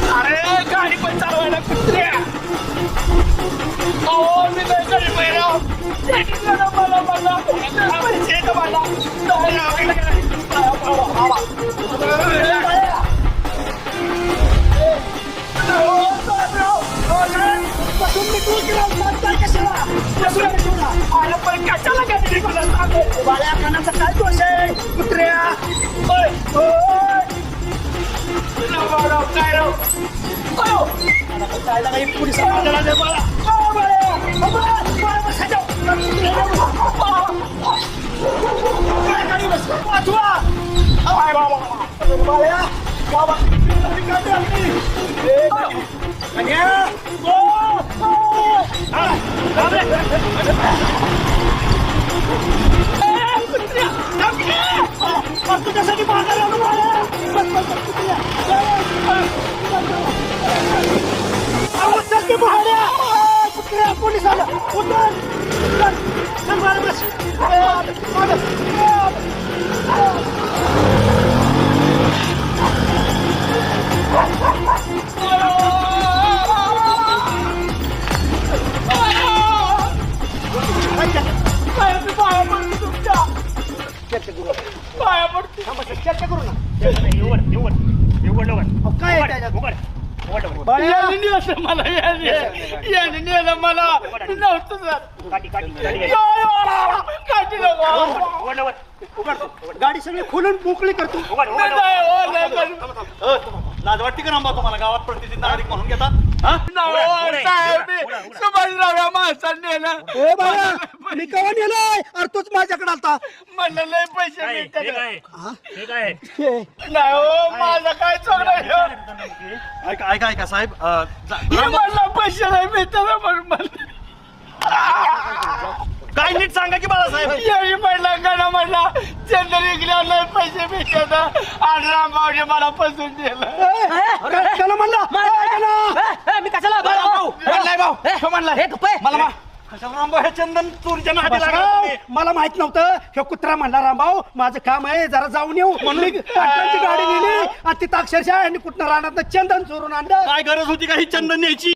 अरे गाडी पण चालवायला कुत्र्या अहो मी नाही गाडी पहिला मला मला पैसे मला कशाला गाडी मला कानाचा काय दोष आहे कुत्र्या काय राव काय पोलीस मला तुझ्यासाठी मागायला पोलिसाला पाया पडतो चर्चा करू ना काय मला नव्हतं गाडी सगळी खोलून मोकळी करतो लाज वाटते का रामबा तुम्हाला गावात प्रतिष्ठित नागरिक म्हणून घेता समाजराव माणसाने मी कवा नेलाय अरे तूच माझ्याकडे आता मला लय पैसे नाही हो माझा काय चोर ऐका साहेब मला पैसे नाही मिळतात म्हणून मला काय नीट सांगा की बाळासाहेब यावेळी म्हणला गाणं म्हणला चंदन विकल्यावर पैसे भेटतात आणि रामभाऊने मला पसंत दिलं मी कशाला मला रामभाऊ हे चंदन चोरीच्या नादी लागला मला माहित नव्हतं हे कुत्रा म्हणला रामभाऊ माझं काम आहे जरा जाऊन येऊ म्हणून मी गाडी नेली आणि तिथं अक्षरशः कुठनं राहणार चंदन चोरून आणलं काय गरज होती का ही चंदन न्यायची